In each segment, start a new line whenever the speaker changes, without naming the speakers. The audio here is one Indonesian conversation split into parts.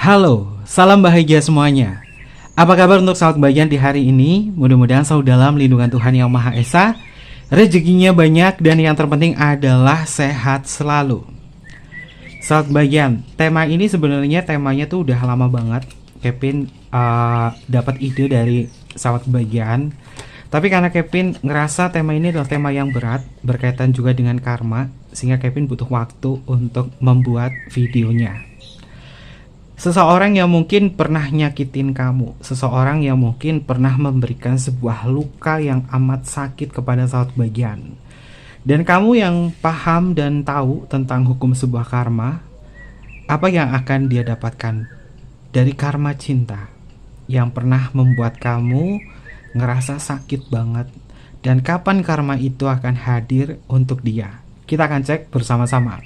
Halo, salam bahagia semuanya. Apa kabar untuk sahabat kebahagiaan di hari ini? Mudah-mudahan selalu dalam lindungan Tuhan Yang Maha Esa, rezekinya banyak, dan yang terpenting adalah sehat selalu. Sahabat kebahagiaan, tema ini sebenarnya temanya tuh udah lama banget. Kevin dapat ide dari sahabat kebahagiaan. Tapi karena Kevin ngerasa tema ini adalah tema yang berat, berkaitan juga dengan karma, sehingga Kevin butuh waktu untuk membuat videonya. Seseorang yang mungkin pernah nyakitin kamu, seseorang yang mungkin pernah memberikan sebuah luka yang amat sakit kepada sahabat kebahagiaan. Dan kamu yang paham dan tahu tentang hukum sebuah karma, apa yang akan dia dapatkan dari karma cinta yang pernah membuat kamu ngerasa sakit banget, dan kapan karma itu akan hadir untuk dia. Kita akan cek bersama-sama.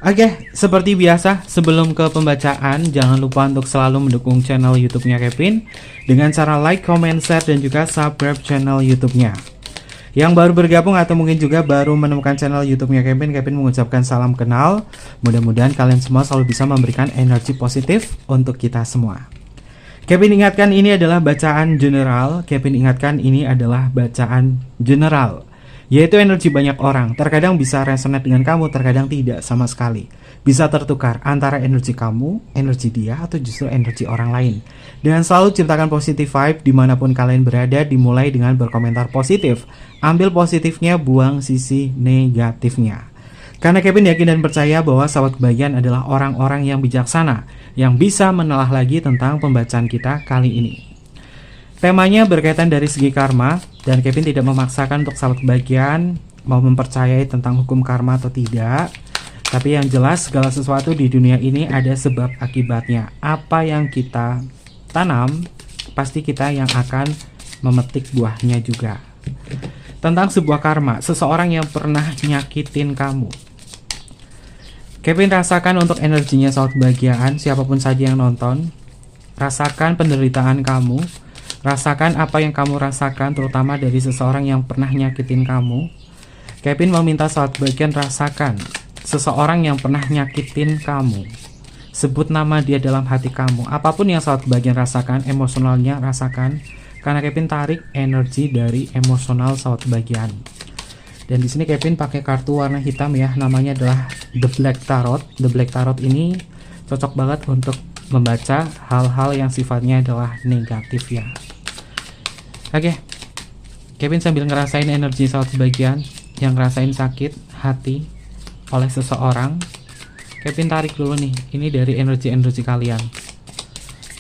Oke, seperti biasa, sebelum ke pembacaan, jangan lupa untuk selalu mendukung channel YouTube-nya Kevin dengan cara like, comment, share, dan juga subscribe channel YouTube-nya. Yang baru bergabung atau mungkin juga baru menemukan channel YouTube-nya Kevin mengucapkan salam kenal. Mudah-mudahan kalian semua selalu bisa memberikan energi positif untuk kita semua. Kevin ingatkan ini adalah bacaan general. Yaitu energi banyak orang. Terkadang bisa resonate dengan kamu, terkadang tidak sama sekali. Bisa tertukar antara energi kamu, energi dia, atau justru energi orang lain. Dan selalu ciptakan positive vibe dimanapun kalian berada, dimulai dengan berkomentar positif. Ambil positifnya, buang sisi negatifnya. Karena Kevin yakin dan percaya bahwa sahabat kebahagiaan adalah orang-orang yang bijaksana, yang bisa menelaah lagi tentang pembacaan kita kali ini. Temanya berkaitan dari segi karma, dan Kevin tidak memaksakan untuk sahabat kebahagiaan mau mempercayai tentang hukum karma atau tidak. Tapi yang jelas segala sesuatu di dunia ini ada sebab akibatnya. Apa yang kita tanam, pasti kita yang akan memetik buahnya juga. Tentang sebuah karma, seseorang yang pernah nyakitin kamu. Kevin rasakan untuk energinya sahabat kebahagiaan, siapapun saja yang nonton. Rasakan penderitaan kamu. Rasakan apa yang kamu rasakan, terutama dari seseorang yang pernah nyakitin kamu. Kevin meminta sahabat kebahagiaan rasakan seseorang yang pernah nyakitin kamu. Sebut nama dia dalam hati kamu. Apapun yang sahabat kebahagiaan rasakan, emosionalnya rasakan. Karena Kevin tarik energi dari emosional sahabat kebahagiaan. Dan di sini Kevin pakai kartu warna hitam ya, namanya adalah The Black Tarot. The Black Tarot ini cocok banget untuk membaca hal-hal yang sifatnya adalah negatif ya. Oke, Kevin sambil ngerasain energi sahabat kebahagiaan yang ngerasain sakit hati oleh seseorang. Kevin tarik dulu nih, ini dari energi-energi kalian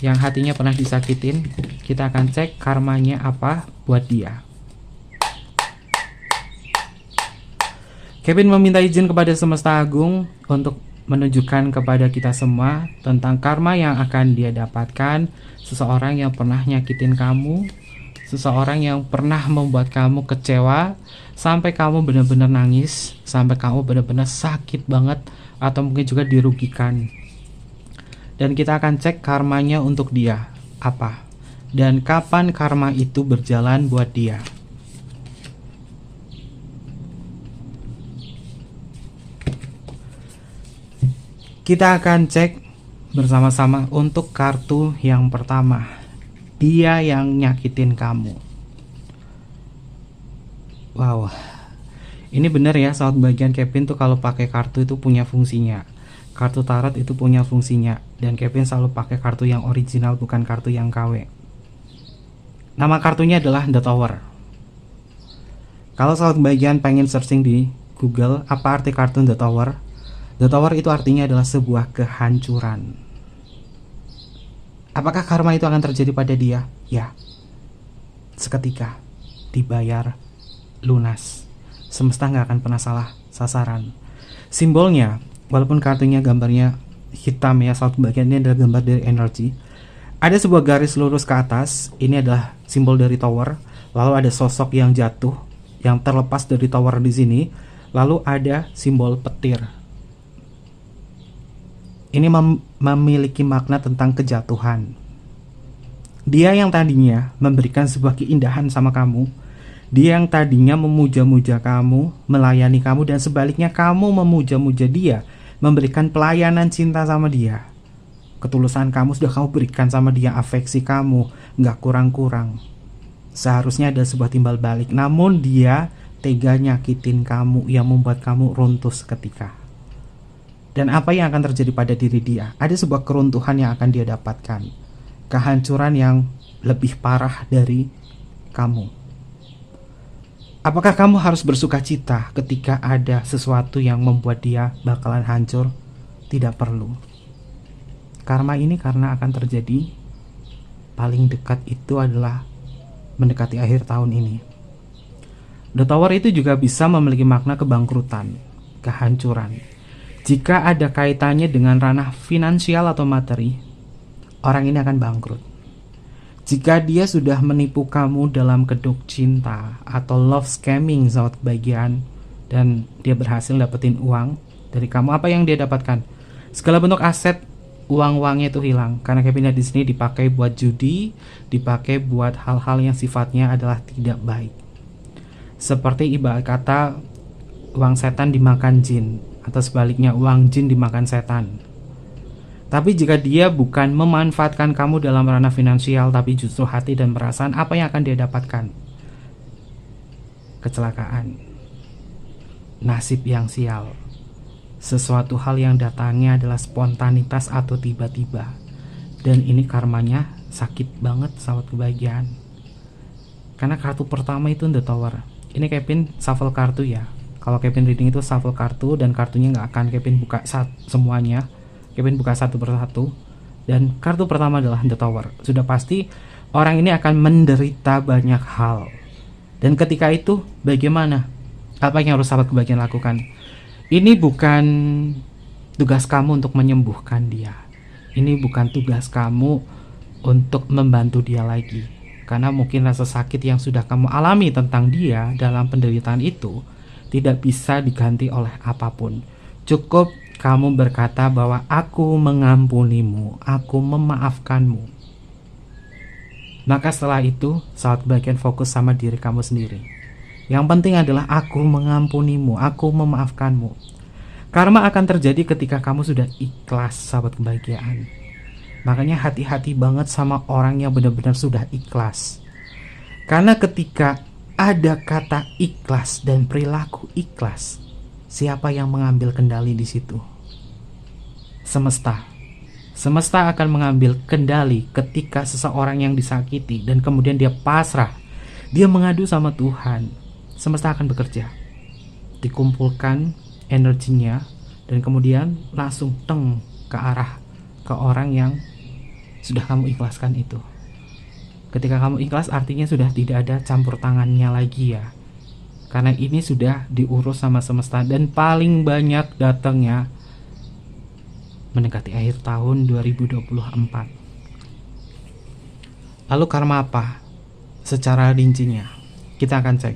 yang hatinya pernah disakitin. Kita akan cek karmanya apa buat dia. Kevin meminta izin kepada semesta agung untuk menunjukkan kepada kita semua tentang karma yang akan dia dapatkan. Seseorang yang pernah nyakitin kamu, seseorang yang pernah membuat kamu kecewa, sampai kamu benar-benar nangis, sampai kamu benar-benar sakit banget, atau mungkin juga dirugikan. Dan kita akan cek karmanya untuk dia apa, dan kapan karma itu berjalan buat dia. Kita akan cek bersama-sama untuk kartu yang pertama. Dia yang nyakitin kamu. Wow, ini bener ya sahabat bagian Kevin tuh kalau pakai kartu itu punya fungsinya. Kartu tarot itu punya fungsinya, dan Kevin selalu pakai kartu yang original, bukan kartu yang KW. Nama kartunya adalah The Tower. Kalau sahabat bagian pengen searching di Google apa arti kartu The Tower, The Tower itu artinya adalah sebuah kehancuran. Apakah karma itu akan terjadi pada dia? Ya, seketika dibayar lunas. Semesta nggak akan pernah salah sasaran. Simbolnya, walaupun kartunya gambarnya hitam ya, saat bagian ini adalah gambar dari energi. Ada sebuah garis lurus ke atas, ini adalah simbol dari tower. Lalu ada sosok yang jatuh, yang terlepas dari tower di sini. Lalu ada simbol petir. Ini memiliki makna tentang kejatuhan. Dia yang tadinya memberikan sebuah keindahan sama kamu, dia yang tadinya memuja-muja kamu, melayani kamu, dan sebaliknya kamu memuja-muja dia, memberikan pelayanan cinta sama dia. ketulusan kamu sudah kamu berikan sama dia, afeksi kamu nggak kurang-kurang. Seharusnya ada sebuah timbal balik, namun dia tega nyakitin kamu yang membuat kamu runtuh seketika. Dan apa yang akan terjadi pada diri dia? Ada sebuah keruntuhan yang akan dia dapatkan, kehancuran yang lebih parah dari kamu. Apakah kamu harus bersuka cita ketika ada sesuatu yang membuat dia bakalan hancur? Tidak perlu. Karma ini karena akan terjadi paling dekat itu adalah mendekati akhir tahun ini. The Tower itu juga bisa memiliki makna kebangkrutan, kehancuran. Jika ada kaitannya dengan ranah finansial atau materi, orang ini akan bangkrut. Jika dia sudah menipu kamu dalam kedok cinta atau love scamming saat kebahagiaan, dan dia berhasil dapetin uang dari kamu, apa yang dia dapatkan? Segala bentuk aset, uang-uangnya itu hilang. Karena Kevin di sini dipakai buat judi, dipakai buat hal-hal yang sifatnya adalah tidak baik. Seperti ibarat kata uang setan dimakan jin, atau sebaliknya uang jin dimakan setan. Tapi jika dia bukan memanfaatkan kamu dalam ranah finansial, tapi justru hati dan perasaan, apa yang akan dia dapatkan? Kecelakaan, nasib yang sial, sesuatu hal yang datangnya adalah spontanitas atau tiba-tiba. Dan ini karmanya sakit banget sahabat kebahagiaan. Karena kartu pertama itu The Tower. Ini Kevin shuffle kartu ya. Kalau Kevin reading itu shuffle kartu, dan kartunya nggak akan Kevin buka semuanya. Kevin buka satu persatu, dan kartu pertama adalah The Tower. Sudah pasti orang ini akan menderita banyak hal. Dan ketika itu bagaimana? Apa yang harus sahabat kebahagiaan lakukan? Ini bukan tugas kamu untuk menyembuhkan dia. Ini bukan tugas kamu untuk membantu dia lagi. Karena mungkin rasa sakit yang sudah kamu alami tentang dia dalam penderitaan itu tidak bisa diganti oleh apapun. Cukup kamu berkata bahwa aku mengampunimu, aku memaafkanmu. Maka setelah itu, saat bagian fokus sama diri kamu sendiri. Yang penting adalah aku mengampunimu, aku memaafkanmu. Karma akan terjadi ketika kamu sudah ikhlas, sahabat kebahagiaan. Makanya hati-hati banget sama orang yang benar-benar sudah ikhlas. Karena ketika ada kata ikhlas dan perilaku ikhlas, siapa yang mengambil kendali di situ? Semesta. Semesta akan mengambil kendali ketika seseorang yang disakiti dan kemudian dia pasrah. Dia mengadu sama Tuhan. Semesta akan bekerja. Dikumpulkan energinya dan kemudian langsung ke arah ke orang yang sudah kamu ikhlaskan itu. Ketika kamu ikhlas artinya sudah tidak ada campur tangannya lagi ya. Karena ini sudah diurus sama semesta, dan paling banyak datangnya mendekati akhir tahun 2024. Lalu karma apa? Secara rincinya kita akan cek.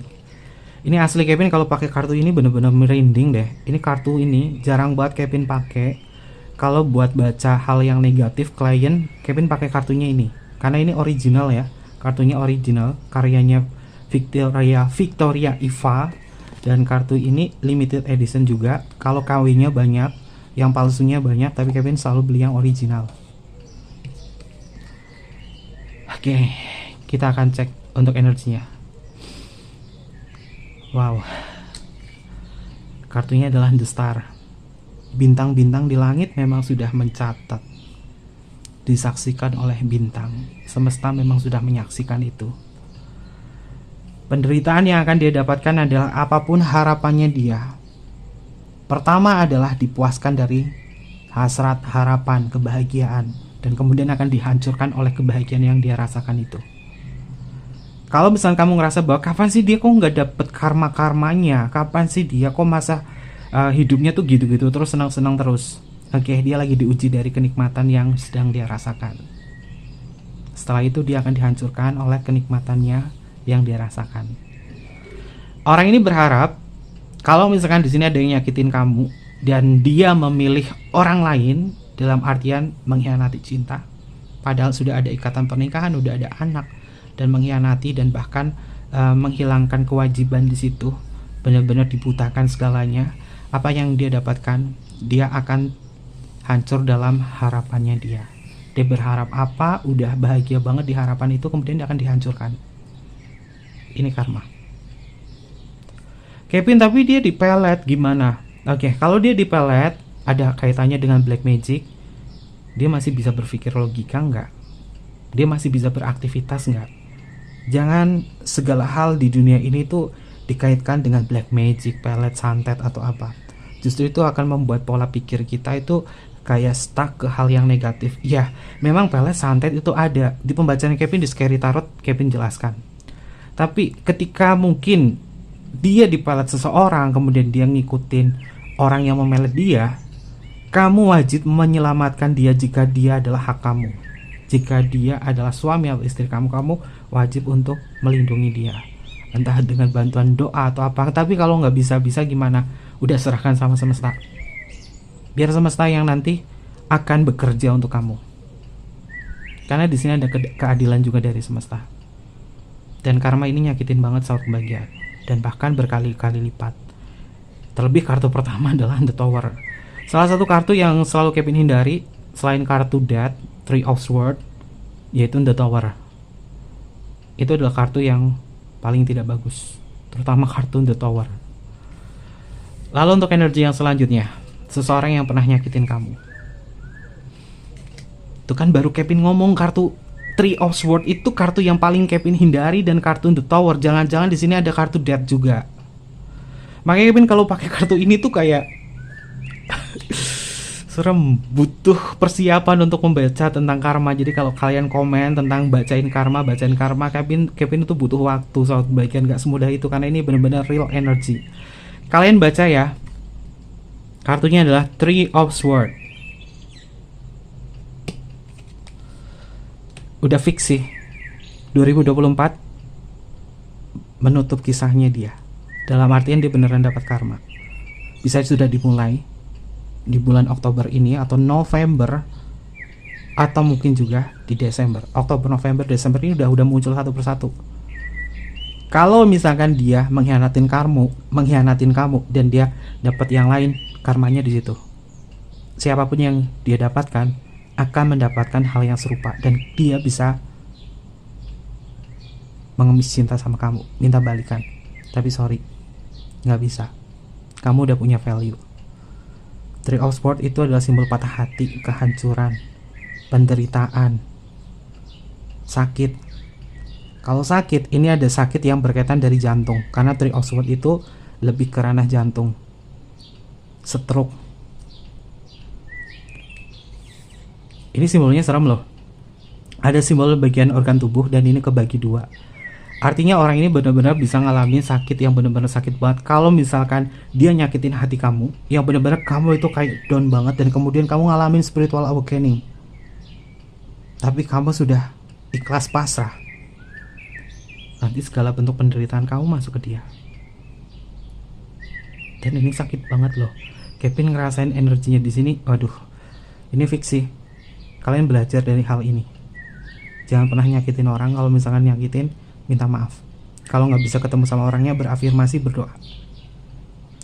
Ini asli Kevin kalau pakai kartu ini bener-bener merinding deh. Ini kartu ini jarang banget Kevin pakai. Kalau buat baca hal yang negatif klien, Kevin pakai kartunya ini. Karena ini original ya. Kartunya original, karyanya Victoria Eva, dan kartu ini limited edition juga. Kalau KW-nya banyak, yang palsunya banyak, tapi Kevin selalu beli yang original. Oke, kita akan cek untuk energinya. Wow, kartunya adalah The Star. Bintang-bintang di langit memang sudah mencatat, disaksikan oleh bintang. Semesta memang sudah menyaksikan itu. Penderitaan yang akan dia dapatkan adalah apapun harapannya dia. Pertama adalah dipuaskan dari hasrat, harapan, kebahagiaan, dan kemudian akan dihancurkan oleh kebahagiaan yang dia rasakan itu. Kalau misalnya kamu ngerasa bahwa kapan sih dia kok nggak dapet karma-karmanya, kapan sih dia kok masa hidupnya tuh gitu-gitu terus, senang-senang terus. Oke, dia lagi diuji dari kenikmatan yang sedang dia rasakan. Setelah itu dia akan dihancurkan oleh kenikmatannya yang dia rasakan. Orang ini berharap kalau misalkan di sini ada yang nyakitin kamu dan dia memilih orang lain dalam artian mengkhianati cinta, padahal sudah ada ikatan pernikahan, udah ada anak, dan mengkhianati dan bahkan menghilangkan kewajiban di situ, benar-benar dibutakan segalanya. Apa yang dia dapatkan? Dia akan hancur dalam harapannya dia. Dia berharap apa, udah bahagia banget di harapan itu, kemudian dia akan dihancurkan. Ini karma. Kevin tapi dia dipelet gimana? Oke, kalau dia dipelet ada kaitannya dengan black magic, dia masih bisa berpikir logika nggak? Dia masih bisa beraktivitas nggak? Jangan segala hal di dunia ini tuh dikaitkan dengan black magic, pelet, santet atau apa. Justru itu akan membuat pola pikir kita itu kayak stuck ke hal yang negatif. Ya, memang pelet, santet itu ada. Di pembacaan Kevin di Scary Tarot, Kevin jelaskan. Tapi ketika mungkin dia dipelet seseorang, kemudian dia ngikutin orang yang memelet dia, kamu wajib menyelamatkan dia jika dia adalah hak kamu. Jika dia adalah suami atau istri kamu, kamu wajib untuk melindungi dia. Entah dengan bantuan doa atau apa. Tapi kalau nggak bisa gimana? Udah serahkan sama semesta. Biar semesta yang nanti akan bekerja untuk kamu. Karena di sini ada keadilan juga dari semesta. Dan karma ini nyakitin banget sahabat kebahagiaan. Dan bahkan berkali-kali lipat. Terlebih kartu pertama adalah The Tower. Salah satu kartu yang selalu Kevin hindari selain kartu Death, Three of Swords, yaitu The Tower. Itu adalah kartu yang paling tidak bagus, terutama kartu The Tower. Lalu untuk energi yang selanjutnya, seseorang yang pernah nyakitin kamu. Itu kan baru Kevin ngomong kartu Three of Swords itu kartu yang paling Kevin hindari, dan kartu The Tower. Jangan-jangan di sini ada kartu Death juga. Makanya Kevin kalau pakai kartu ini tuh kayak serem, butuh persiapan untuk membaca tentang karma. Jadi kalau kalian komen tentang bacain karma, Kevin itu butuh waktu. Soal bagian gak semudah itu, karena ini benar-benar real energy. Kalian baca ya. Kartunya adalah Three of Swords. Udah fix sih, 2024 menutup kisahnya dia. Dalam artian dia beneran dapat karma. Bisa sudah dimulai di bulan Oktober ini atau November, atau mungkin juga di Desember. Oktober, November, Desember ini udah muncul satu persatu. Kalau misalkan dia mengkhianatin kamu dan dia dapat yang lain, karmanya di situ. Siapapun yang dia dapatkan akan mendapatkan hal yang serupa, dan dia bisa mengemis cinta sama kamu, minta balikan. Tapi sorry, nggak bisa. Kamu udah punya value. Three of Swords itu adalah simbol patah hati, kehancuran, penderitaan, sakit. Kalau sakit, ini ada sakit yang berkaitan dari jantung, karena Three of Swords itu lebih ke ranah jantung, stroke. Ini simbolnya serem loh. Ada simbol bagian organ tubuh dan ini kebagi dua. Artinya orang ini benar-benar bisa ngalamin sakit yang benar-benar sakit banget. Kalau misalkan dia nyakitin hati kamu, yang benar-benar kamu itu kayak down banget, dan kemudian kamu ngalamin spiritual awakening, tapi kamu sudah ikhlas pasrah, nanti segala bentuk penderitaan kamu masuk ke dia. Dan ini sakit banget loh. Kevin ngerasain energinya di sini. Waduh, ini fiksi. Kalian belajar dari hal ini. Jangan pernah nyakitin orang. Kalau misalkan nyakitin, minta maaf. Kalau nggak bisa ketemu sama orangnya, berafirmasi, berdoa.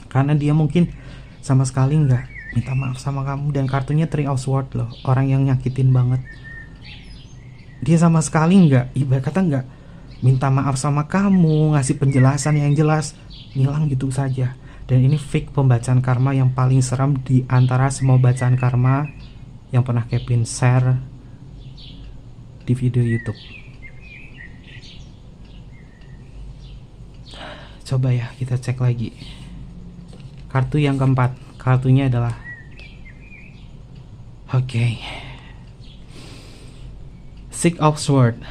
Karena dia mungkin sama sekali nggak minta maaf sama kamu. Dan kartunya Three of Swords loh. Orang yang nyakitin banget. Dia sama sekali nggak, ibarat kata nggak minta maaf sama kamu, ngasih penjelasan yang jelas, ngilang gitu saja. Dan ini fake pembacaan karma yang paling seram di antara semua bacaan karma yang pernah Kevin share di video YouTube. Coba ya kita cek lagi. Kartu yang keempat, kartunya adalah Six of Swords.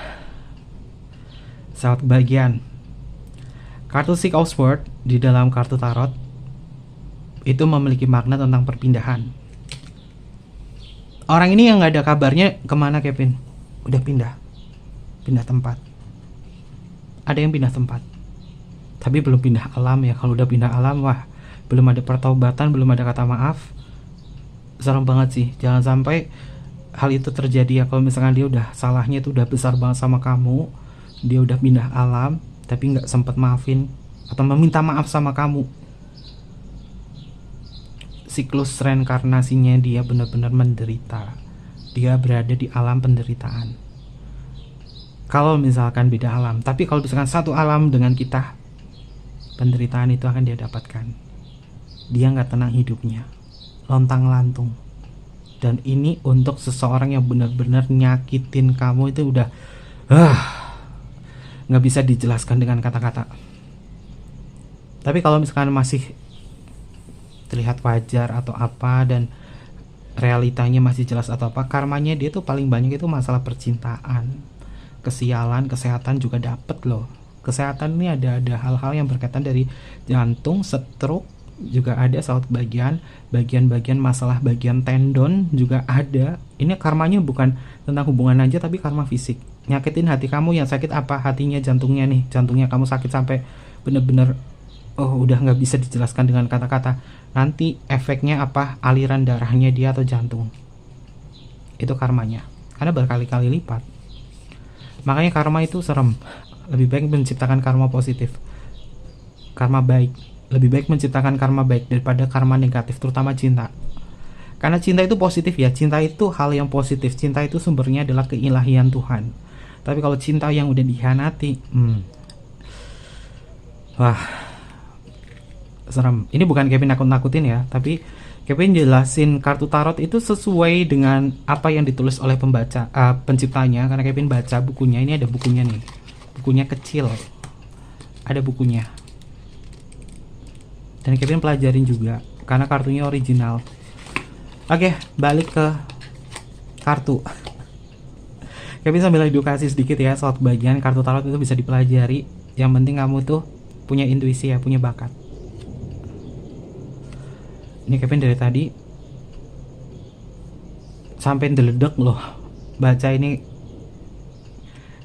Saat kebahagiaan. Kartu Six of Swords di dalam kartu tarot itu memiliki makna tentang perpindahan. Orang ini yang nggak ada kabarnya kemana Kevin? Udah pindah tempat. Ada yang pindah tempat, tapi belum pindah alam ya. Kalau udah pindah alam, wah, belum ada pertaubatan, belum ada kata maaf. Serem banget sih. Jangan sampai hal itu terjadi ya. Kalau misalkan dia udah salahnya itu udah besar banget sama kamu, dia udah pindah alam tapi nggak sempet maafin atau meminta maaf sama kamu. Siklus reinkarnasinya dia benar-benar menderita. dia berada di alam penderitaan. Kalau misalkan beda alam, tapi kalau misalkan satu alam dengan kita, penderitaan itu akan dia dapatkan. Dia nggak tenang hidupnya, lontang-lantung. Dan ini untuk seseorang yang benar-benar nyakitin kamu itu udah nggak bisa dijelaskan dengan kata-kata. Tapi kalau misalkan masih terlihat wajar atau apa dan realitanya masih jelas atau apa, karmanya dia tuh paling banyak itu masalah percintaan, kesialan, kesehatan juga dapet loh. Kesehatan ini ada hal-hal yang berkaitan dari jantung, stroke juga ada, saut bagian masalah bagian tendon juga ada. Ini karmanya bukan tentang hubungan aja, tapi karma fisik. Nyakitin hati kamu, yang sakit apa? Hatinya, jantungnya nih. Jantungnya kamu sakit sampai bener-bener udah nggak bisa dijelaskan dengan kata-kata. Nanti efeknya apa? Aliran darahnya dia atau jantung. Itu karmanya. Karena berkali-kali lipat. Makanya karma itu serem. Lebih baik menciptakan karma positif, karma baik. Lebih baik menciptakan karma baik daripada karma negatif, terutama cinta. Karena cinta itu positif ya. Cinta itu hal yang positif. Cinta itu sumbernya adalah keilahian Tuhan. Tapi kalau cinta yang udah dikhianati, wah, serem. Ini bukan Kevin nakut-nakutin ya, tapi Kevin jelasin kartu tarot itu sesuai dengan apa yang ditulis oleh penciptanya. Karena Kevin baca bukunya, ini ada bukunya nih, bukunya kecil, ada bukunya, dan Kevin pelajarin juga karena kartunya original. Oke, balik ke kartu. Kevin sambil edukasi sedikit ya soal bagian kartu tarot itu bisa dipelajari. Yang penting kamu tuh punya intuisi ya, punya bakat. Ini Kevin dari tadi sampai deledek loh baca ini,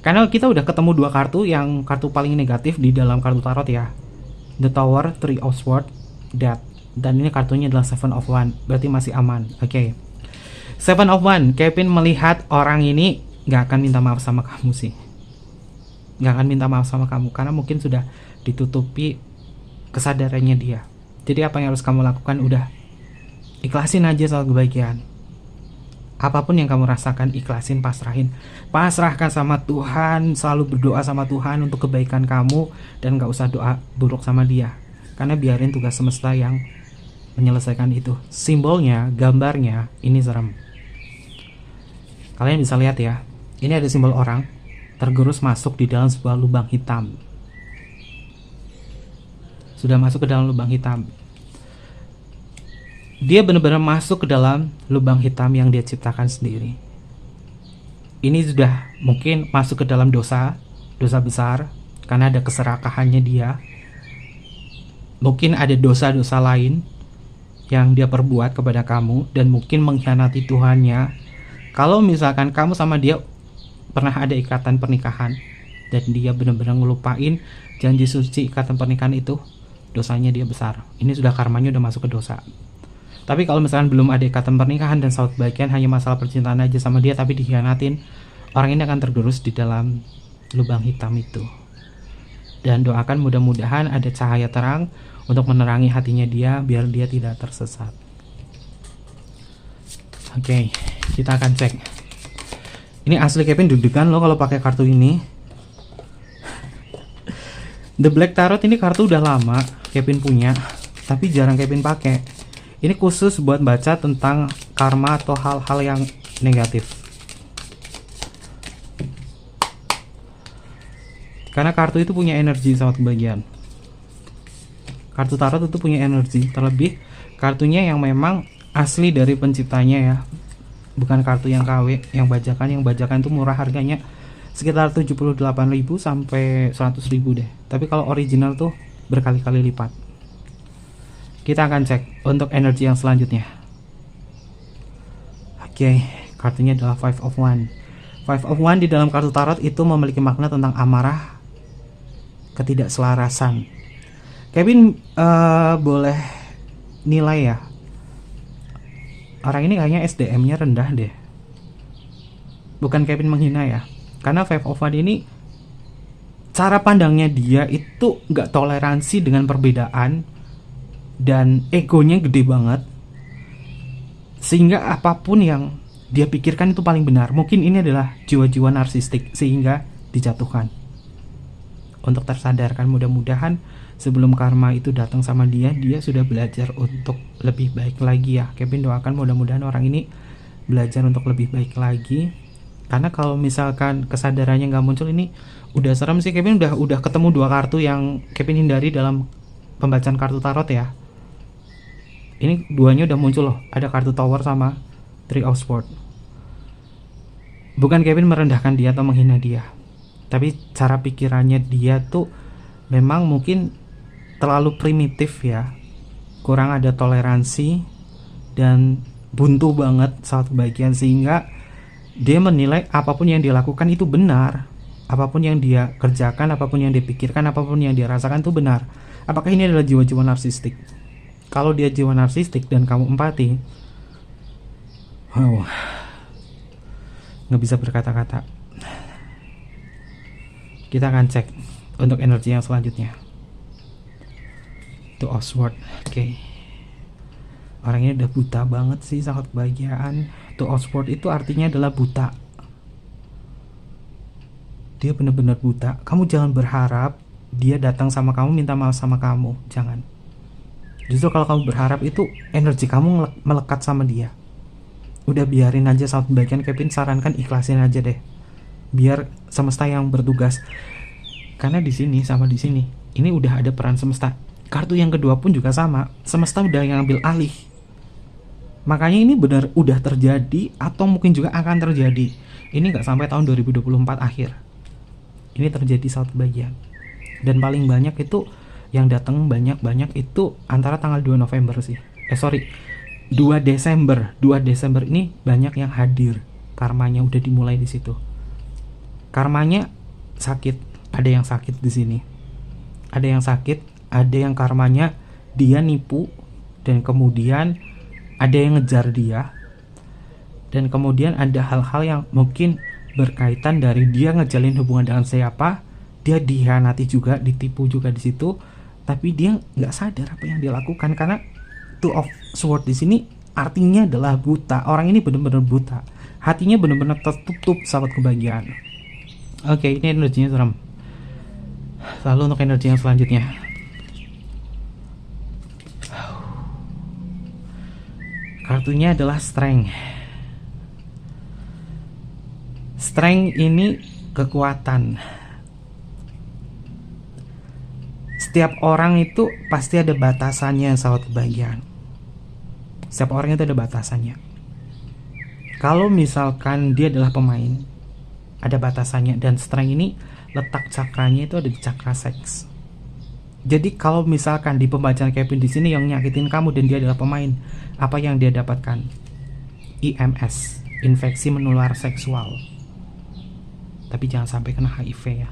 karena kita udah ketemu dua kartu. Yang kartu paling negatif di dalam kartu tarot ya, The Tower, Three of Swords, Death. Dan ini kartunya adalah Seven of Wands, berarti masih aman. Oke. Seven of Wands, Kevin melihat orang ini gak akan minta maaf sama kamu sih. Gak akan minta maaf sama kamu karena mungkin sudah ditutupi kesadarannya dia. Jadi apa yang harus kamu lakukan, udah ikhlasin aja soal kebaikan. Apapun yang kamu rasakan, ikhlasin, pasrahkan sama Tuhan. Selalu berdoa sama Tuhan untuk kebaikan kamu, dan gak usah doa buruk sama dia, karena biarin tugas semesta yang menyelesaikan itu. Simbolnya, gambarnya, ini serem. Kalian bisa lihat ya, ini ada simbol orang tergerus masuk di dalam sebuah lubang hitam. Sudah masuk ke dalam lubang hitam. Dia benar-benar masuk ke dalam lubang hitam yang dia ciptakan sendiri. Ini sudah mungkin masuk ke dalam dosa besar, karena ada keserakahannya dia. Mungkin ada dosa-dosa lain yang dia perbuat kepada kamu, dan mungkin mengkhianati Tuhannya. Kalau misalkan kamu sama dia pernah ada ikatan pernikahan, dan dia benar-benar ngelupain janji suci ikatan pernikahan itu, dosanya dia besar. Ini sudah karmanya udah masuk ke dosa. Tapi kalau misalkan belum ada ikatan pernikahan dan saut bagian, hanya masalah percintaan aja sama dia tapi dikhianatin, orang ini akan tergerus di dalam lubang hitam itu. Dan doakan mudah-mudahan ada cahaya terang untuk menerangi hatinya dia, biar dia tidak tersesat. Oke, kita akan cek. Ini asli Kevin deg-degan loh kalau pakai kartu ini. The Black Tarot ini kartu udah lama Kevin punya, tapi jarang Kevin pakai. Ini khusus buat baca tentang karma atau hal-hal yang negatif. Karena kartu itu punya energi sama kebahagiaan. Kartu tarot itu punya energi, terlebih kartunya yang memang asli dari penciptanya ya. Bukan kartu yang KW, yang bajakan itu murah harganya sekitar 78.000 sampai 100.000 deh. Tapi kalau original tuh berkali-kali lipat. Kita akan cek untuk energi yang selanjutnya. Oke, kartunya adalah Five of Wands. Five of Wands di dalam kartu tarot itu memiliki makna tentang amarah, ketidakselarasan. Kevin boleh nilai ya, orang ini kayaknya SDM-nya rendah deh. Bukan Kevin menghina ya, karena Five of Wands ini cara pandangnya dia itu gak toleransi dengan perbedaan, dan egonya gede banget, sehingga apapun yang dia pikirkan itu paling benar. Mungkin ini adalah jiwa-jiwa narsistik sehingga dijatuhkan. Untuk tersadarkan, mudah-mudahan sebelum karma itu datang sama dia sudah belajar untuk lebih baik lagi ya. Kevin doakan mudah-mudahan orang ini belajar untuk lebih baik lagi. Karena kalau misalkan kesadarannya nggak muncul, ini udah serem sih. Kevin udah ketemu 2 kartu yang Kevin hindari dalam pembacaan kartu tarot ya. Ini 2-nya udah muncul loh. Ada kartu Tower sama Three of Swords. Bukan Kevin merendahkan dia atau menghina dia, tapi cara pikirannya dia tuh memang mungkin terlalu primitif ya. Kurang ada toleransi dan buntu banget saat kebahagiaan, sehingga dia menilai apapun yang dia lakukan itu benar. Apapun yang dia kerjakan, apapun yang dia pikirkan, apapun yang dia rasakan itu benar. Apakah ini adalah jiwa-jiwa narsistik? Kalau dia jiwa narsistik dan kamu empati, wow, nggak bisa berkata-kata. Kita akan cek untuk energi yang selanjutnya. Two of Swords. Oke. Orang ini udah buta banget sih saat kebahagiaan. Two of Swords itu artinya adalah buta. Dia benar-benar buta. Kamu jangan berharap dia datang sama kamu minta maaf sama kamu. Jangan. Justru kalau kamu berharap, itu energi kamu melekat sama dia. Udah biarin aja saat kebahagiaan. Kevin sarankan ikhlasin aja deh. Biar semesta yang bertugas. Karena di sini sama di sini, ini udah ada peran semesta. Kartu yang kedua pun juga sama. Semesta udah yang ambil alih. Makanya ini benar udah terjadi atau mungkin juga akan terjadi. Ini nggak sampai tahun 2024 akhir. Ini terjadi saat kebahagiaan. Dan paling banyak itu yang datang banyak itu antara tanggal 2 November sih. 2 Desember. 2 Desember ini banyak yang hadir. Karmanya udah dimulai di situ. Karmanya sakit, ada yang sakit di sini. Ada yang sakit, ada yang karmanya dia nipu dan kemudian ada yang ngejar dia. Dan kemudian ada hal-hal yang mungkin berkaitan dari dia ngejalin hubungan dengan siapa, dia dikhianati juga, ditipu juga di situ, tapi dia nggak sadar apa yang dia lakukan. Karena Two of Swords di sini artinya adalah buta. Orang ini benar-benar buta, hatinya benar-benar tertutup saat kebahagiaan. Oke, ini energinya serem. Lalu untuk energi yang selanjutnya, kartunya adalah Strength. Strength ini kekuatan. Setiap orang itu pasti ada batasannya saat kebahagiaan. Setiap orang itu ada batasannya. Kalau misalkan dia adalah pemain, ada batasannya. Dan Strength ini letak cakranya itu ada di cakra seks. Jadi kalau misalkan di pembacaan Kevin di sini yang nyakitin kamu dan dia adalah pemain, apa yang dia dapatkan? IMS, infeksi menular seksual. Tapi jangan sampai kena HIV ya.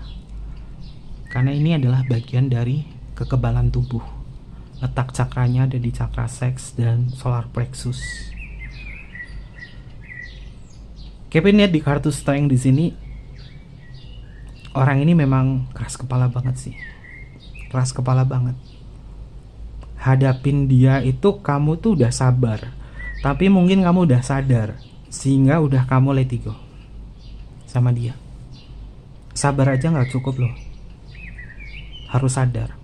Karena ini adalah bagian dari kekebalan tubuh. Letak cakranya ada di cakra seks dan solar plexus. Kevin lihat di kartu Strength di sini, orang ini memang keras kepala banget sih. Keras kepala banget. Hadapin dia itu kamu tuh udah sabar. Tapi mungkin kamu udah sadar, sehingga udah kamu let it go sama dia. Sabar aja gak cukup loh. Harus sadar.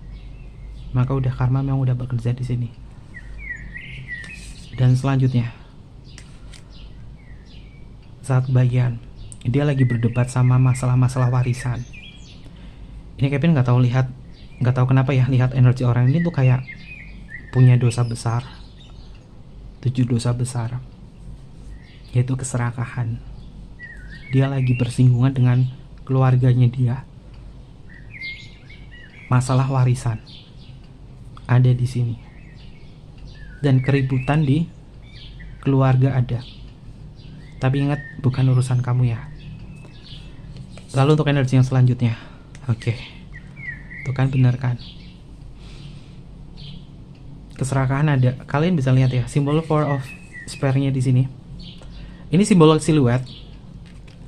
Maka udah karma memang udah bekerja di sini. Dan selanjutnya, saat kebahagiaan, dia lagi berdebat sama masalah-masalah warisan. Ini Kevin nggak tahu kenapa ya, lihat energi orang ini tuh kayak punya dosa besar, 7 dosa besar, yaitu keserakahan. Dia lagi bersinggungan dengan keluarganya dia. Masalah warisan ada di sini, dan keributan di keluarga ada. Tapi ingat, bukan urusan kamu ya. Lalu untuk energi yang selanjutnya, oke, itu kan benar kan? Keserakahan ada. Kalian bisa lihat ya, simbol Four of Spear-nya di sini. Ini simbol siluet,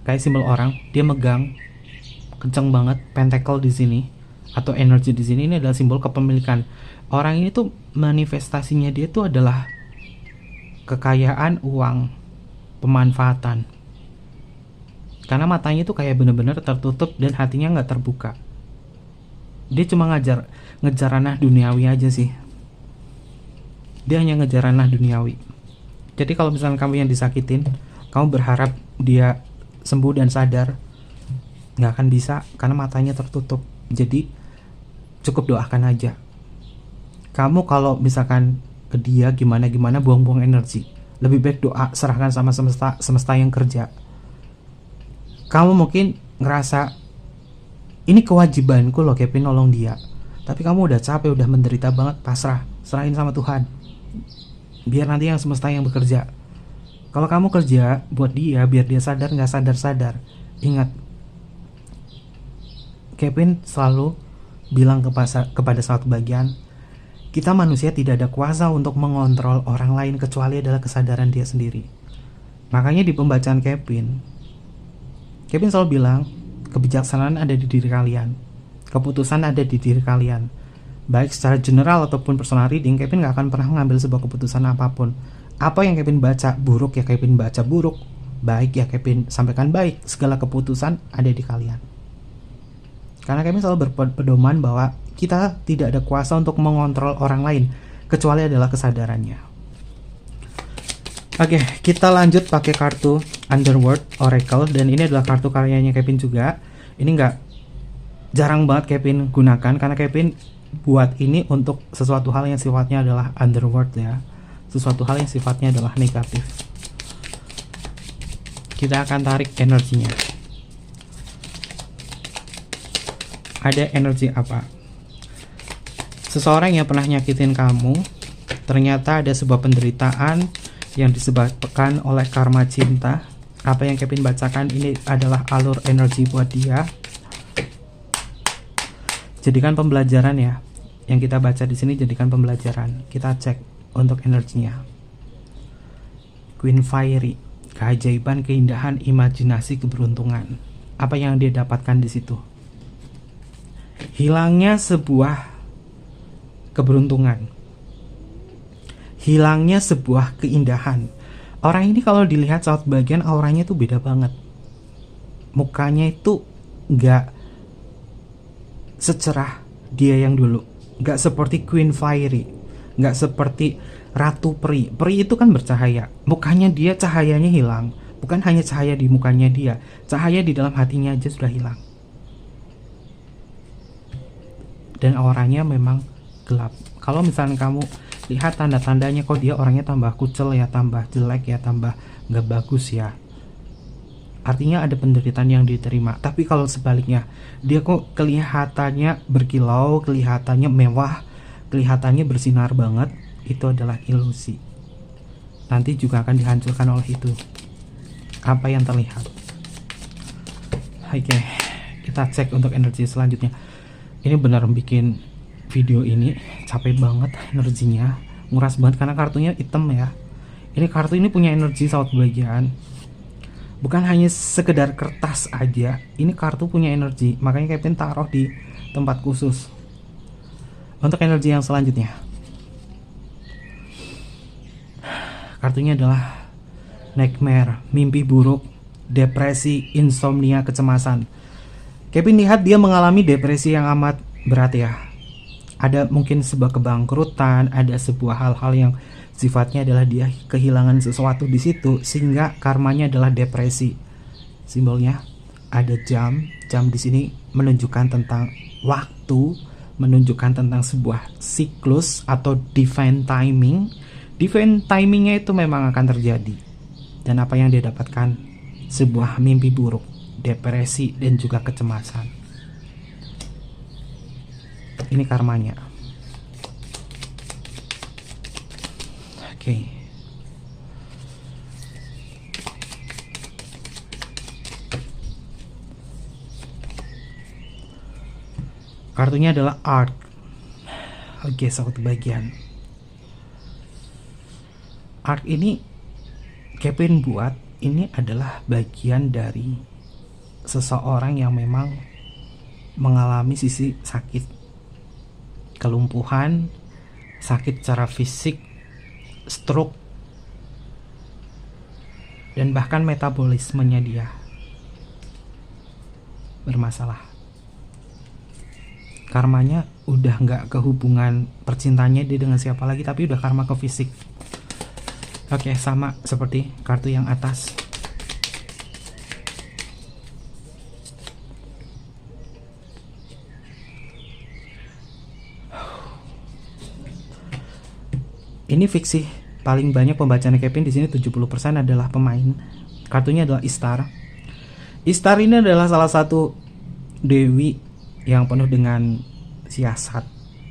kayak simbol orang. Dia megang kenceng banget pentacle di sini, atau energi di sini. Ini adalah simbol kepemilikan. Orang ini tuh manifestasinya dia tuh adalah kekayaan, uang. pemanfaatan. Karena matanya itu kayak bener-bener tertutup dan hatinya nggak terbuka. Dia cuma ngejar ranah duniawi aja sih. Dia hanya ngejar ranah duniawi. Jadi kalau misalnya kamu yang disakitin, kamu berharap dia sembuh dan sadar, nggak akan bisa karena matanya tertutup. Jadi cukup doakan aja. Kamu kalau misalkan ke dia gimana buang-buang energi. Lebih baik doa, serahkan sama semesta yang kerja. Kamu mungkin ngerasa ini kewajibanku loh Kevin nolong dia. Tapi kamu udah capek, udah menderita banget, pasrah, serahin sama Tuhan. Biar nanti yang semesta yang bekerja. Kalau kamu kerja buat dia, biar dia sadar nggak sadar. Ingat, Kevin selalu bilang kepada suatu bagian, kita manusia tidak ada kuasa untuk mengontrol orang lain kecuali adalah kesadaran dia sendiri. Makanya di pembacaan Kevin selalu bilang, kebijaksanaan ada di diri kalian, keputusan ada di diri kalian. Baik secara general ataupun personal reading, Kevin gak akan pernah mengambil sebuah keputusan apapun. Apa yang Kevin baca buruk ya Kevin baca buruk, baik ya Kevin sampaikan baik. Segala keputusan ada di kalian. Karena Kevin selalu berpedoman bahwa kita tidak ada kuasa untuk mengontrol orang lain kecuali adalah kesadarannya. Oke, kita lanjut pakai kartu Underworld Oracle, dan ini adalah kartu karyanya Kevin juga. Ini nggak jarang banget Kevin gunakan karena Kevin buat ini untuk sesuatu hal yang sifatnya adalah underworld ya, sesuatu hal yang sifatnya adalah negatif. Kita akan tarik energinya. Ada energi apa? Seseorang yang pernah nyakitin kamu, ternyata ada sebuah penderitaan yang disebabkan oleh karma cinta. Apa yang Kevin bacakan ini adalah alur energi buat dia. Jadikan pembelajaran ya. Yang kita baca di sini jadikan pembelajaran. Kita cek untuk energinya. Queen Fairy, keajaiban, keindahan, imajinasi, keberuntungan. Apa yang dia dapatkan di situ? Hilangnya sebuah keberuntungan. Hilangnya sebuah keindahan. Orang ini kalau dilihat saat bagian auranya tuh beda banget. Mukanya itu nggak secerah dia yang dulu, nggak seperti Queen Fairy, nggak seperti Ratu Peri. Peri itu kan bercahaya, mukanya dia cahayanya hilang. Bukan hanya cahaya di mukanya dia, cahaya di dalam hatinya aja sudah hilang. Dan auranya memang gelap. Kalau misalnya kamu lihat tanda-tandanya, kok dia orangnya tambah kucel ya, tambah jelek ya, tambah nggak bagus ya, artinya ada penderitaan yang diterima. Tapi kalau sebaliknya, dia kok kelihatannya berkilau, kelihatannya mewah, kelihatannya bersinar banget, itu adalah ilusi. Nanti juga akan dihancurkan oleh itu apa yang terlihat. Oke, kita cek untuk energi selanjutnya. Ini benar bikin video ini capek banget energinya, nguras banget karena kartunya hitam ya. Ini kartu ini punya energi saat bagian. Bukan hanya sekedar kertas aja, ini kartu punya energi, makanya Kevin taruh di tempat khusus. Untuk energi yang selanjutnya, kartunya adalah nightmare, mimpi buruk, depresi, insomnia, kecemasan. Kevin lihat dia mengalami depresi yang amat berat ya. Ada mungkin sebuah kebangkrutan, ada sebuah hal-hal yang sifatnya adalah dia kehilangan sesuatu di situ sehingga karmanya adalah depresi. Simbolnya ada jam di sini menunjukkan tentang waktu, menunjukkan tentang sebuah siklus atau divine timing. Divine timingnya itu memang akan terjadi. Dan apa yang dia dapatkan? Sebuah mimpi buruk, depresi, dan juga kecemasan. Ini karmanya. Oke. Kartunya adalah art. Oke, satu bagian. Art ini Kevin buat, ini adalah bagian dari seseorang yang memang mengalami sisi sakit, kelumpuhan, sakit secara fisik, stroke, dan bahkan metabolismenya dia bermasalah. Karmanya udah nggak ke hubungan percintaannya dia dengan siapa lagi, tapi udah karma ke fisik. Oke, sama seperti kartu yang atas. Ini fiksi. Paling banyak pembacaan Kevin di sini 70% adalah pemain. Kartunya adalah Ishtar. Ishtar ini adalah salah satu dewi yang penuh dengan siasat,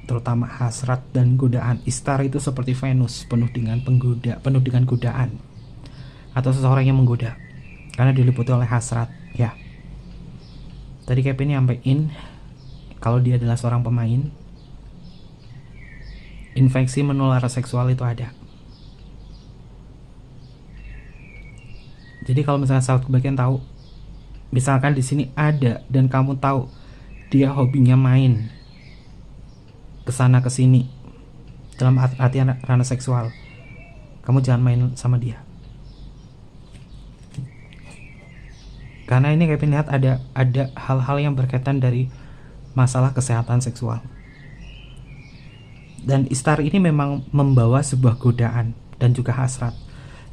terutama hasrat dan godaan. Ishtar itu seperti Venus, penuh dengan penggoda, penuh dengan godaan, atau seseorang yang menggoda karena diliputi oleh hasrat. Ya, tadi Kevin nyampein kalau dia adalah seorang pemain. Infeksi menular seksual itu ada. Jadi kalau misalnya sahabat kebagian tahu, misalkan di sini ada dan kamu tahu dia hobinya main kesana kesini dalam artian ranah seksual, kamu jangan main sama dia. Karena ini Kevin lihat ada hal-hal yang berkaitan dari masalah kesehatan seksual. Dan Ishtar ini memang membawa sebuah godaan dan juga hasrat.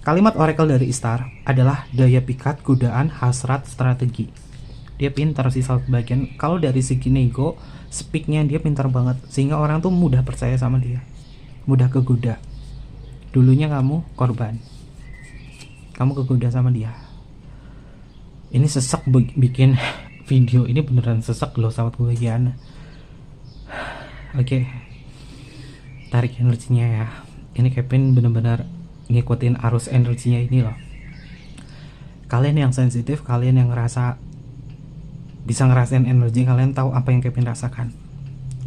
Kalimat oracle dari Ishtar adalah daya pikat, godaan, hasrat, strategi. Dia pintar sih sahabat bagian. Kalau dari segi nego, speaknya dia pintar banget, sehingga orang tuh mudah percaya sama dia, mudah kegoda. Dulunya kamu korban, kamu kegoda sama dia. Ini sesek bikin video ini, beneran sesek loh sahabat kebagian. Oke, tarik energinya ya. Ini Kevin bener-bener ngikutin arus energinya ini loh. Kalian yang sensitif, kalian yang bisa ngerasain energi, kalian tahu apa yang Kevin rasakan.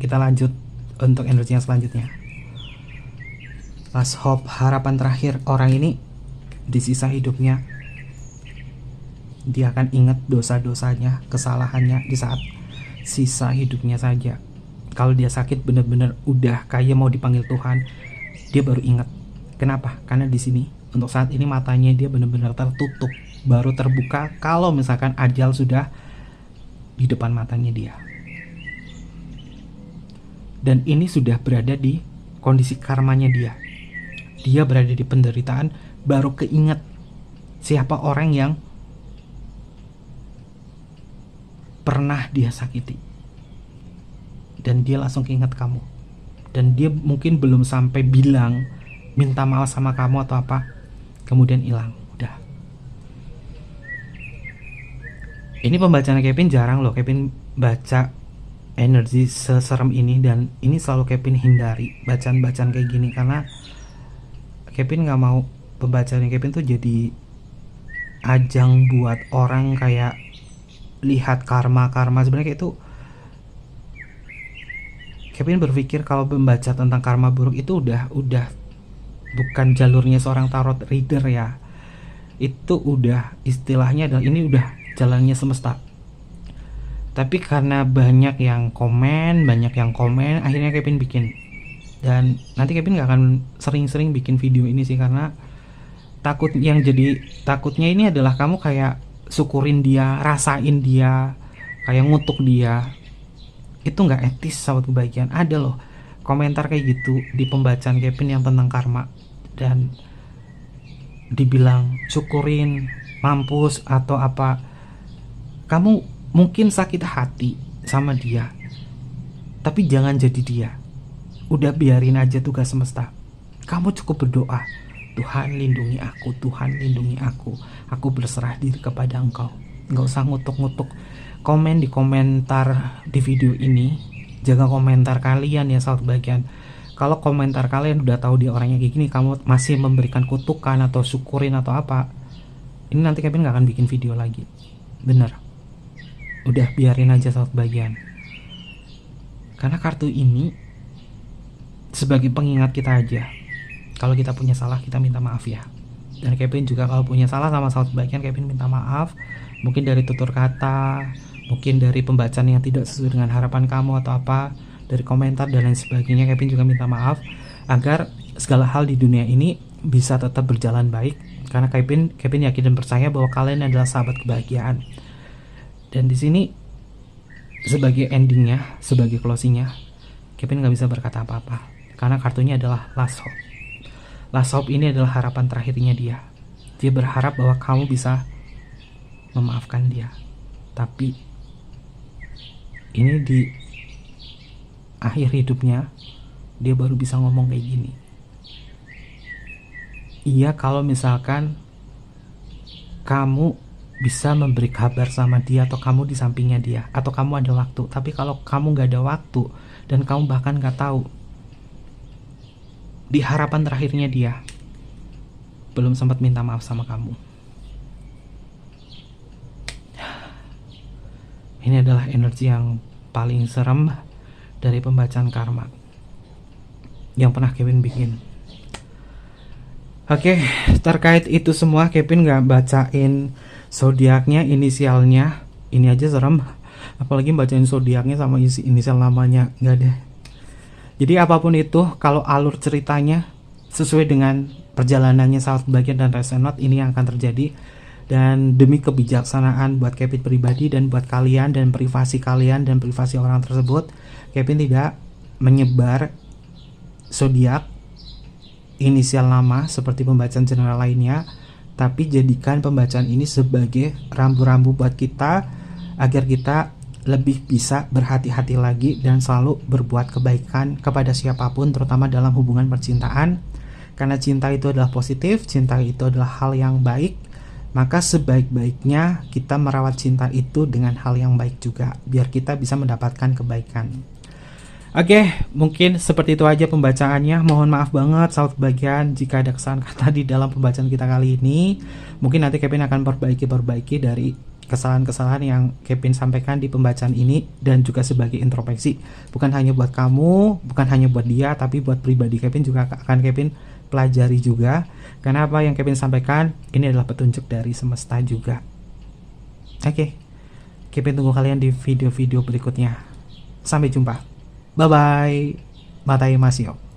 Kita lanjut untuk energi yang selanjutnya. Last hope, harapan terakhir. Orang ini di sisa hidupnya dia akan ingat dosa-dosanya, kesalahannya di saat sisa hidupnya saja. Kalau dia sakit bener-bener udah kayak mau dipanggil Tuhan, dia baru ingat. Kenapa? Karena di sini untuk saat ini matanya dia benar-benar tertutup, baru terbuka kalau misalkan ajal sudah di depan matanya dia. Dan ini sudah berada di kondisi karmanya dia. Dia berada di penderitaan, baru keinget siapa orang yang pernah dia sakiti. Dan dia langsung keinget kamu. Dan dia mungkin belum sampai bilang minta maaf sama kamu atau apa, kemudian hilang. Udah. Ini pembacaan Kevin jarang loh Kevin baca energi seserem ini, dan ini selalu Kevin hindari bacaan-bacaan kayak gini, karena Kevin gak mau pembacaan Kevin tuh jadi ajang buat orang kayak lihat karma-karma. Sebenarnya kayak itu Kevin berpikir kalau membaca tentang karma buruk itu udah bukan jalurnya seorang tarot reader ya. Itu udah istilahnya adalah ini udah jalannya semesta. Tapi karena banyak yang komen, akhirnya Kevin bikin. Dan nanti Kevin gak akan sering-sering bikin video ini sih, karena takutnya ini adalah kamu kayak syukurin dia, rasain dia, kayak ngutuk dia. Itu nggak etis sahabat kebahagiaan. Ada loh komentar kayak gitu di pembacaan Kevin yang tentang karma, dan dibilang syukurin, mampus atau apa. Kamu mungkin sakit hati sama dia, tapi jangan jadi dia. Udah biarin aja tugas semesta. Kamu cukup berdoa, Tuhan lindungi aku, Tuhan lindungi aku berserah diri kepada Engkau. Nggak usah ngutuk-ngutuk. Komen di komentar di video ini, jaga komentar kalian ya sahabat bagian. Kalau komentar kalian udah tahu dia orangnya kayak gini, kamu masih memberikan kutukan atau syukurin atau apa, ini nanti Kevin gak akan bikin video lagi. Bener, udah biarin aja sahabat bagian. Karena kartu ini sebagai pengingat kita aja, kalau kita punya salah kita minta maaf ya. Dan Kevin juga kalau punya salah sama sahabat bagian, Kevin minta maaf. Mungkin dari tutur kata, mungkin dari pembacaan yang tidak sesuai dengan harapan kamu atau apa, dari komentar dan lain sebagainya. Kevin juga minta maaf agar segala hal di dunia ini bisa tetap berjalan baik. Karena Kevin yakin dan percaya bahwa kalian adalah sahabat kebahagiaan. Dan di sini sebagai endingnya, sebagai closingnya, Kevin nggak bisa berkata apa-apa karena kartunya adalah last hope. Last hope ini adalah harapan terakhirnya dia. Dia berharap bahwa kamu bisa memaafkan dia. Tapi ini di akhir hidupnya dia baru bisa ngomong kayak gini. Iya, kalau misalkan kamu bisa memberi kabar sama dia, atau kamu di sampingnya dia, atau kamu ada waktu. Tapi kalau kamu gak ada waktu dan kamu bahkan gak tahu, di harapan terakhirnya dia belum sempat minta maaf sama kamu. Ini adalah energi yang paling serem dari pembacaan karma yang pernah Kevin bikin. Oke, terkait itu semua Kevin gak bacain zodiaknya, inisialnya. Ini aja serem, apalagi bacain zodiaknya sama inisial namanya. Gak deh. Jadi apapun itu, kalau alur ceritanya sesuai dengan perjalanannya sahabat kebahagiaan dan resonate, ini yang akan terjadi. Dan demi kebijaksanaan buat Kevin pribadi dan buat kalian dan privasi kalian dan privasi orang tersebut, Kevin tidak menyebar zodiak, inisial nama seperti pembacaan general lainnya, tapi jadikan pembacaan ini sebagai rambu-rambu buat kita agar kita lebih bisa berhati-hati lagi dan selalu berbuat kebaikan kepada siapapun, terutama dalam hubungan percintaan. Karena cinta itu adalah positif, cinta itu adalah hal yang baik, maka sebaik-baiknya kita merawat cinta itu dengan hal yang baik juga, biar kita bisa mendapatkan kebaikan. Oke, mungkin seperti itu aja pembacaannya. Mohon maaf banget sahabat kebahagiaan jika ada kesalahan kata di dalam pembacaan kita kali ini. Mungkin nanti Kevin akan perbaiki dari kesalahan-kesalahan yang Kevin sampaikan di pembacaan ini, dan juga sebagai introspeksi. Bukan hanya buat kamu, bukan hanya buat dia, tapi buat pribadi Kevin juga akan Kevin pelajari juga. Karena apa yang Kevin sampaikan ini adalah petunjuk dari semesta juga. Oke, Kevin tunggu kalian di video-video berikutnya. Sampai jumpa. Bye-bye. Matai Masio.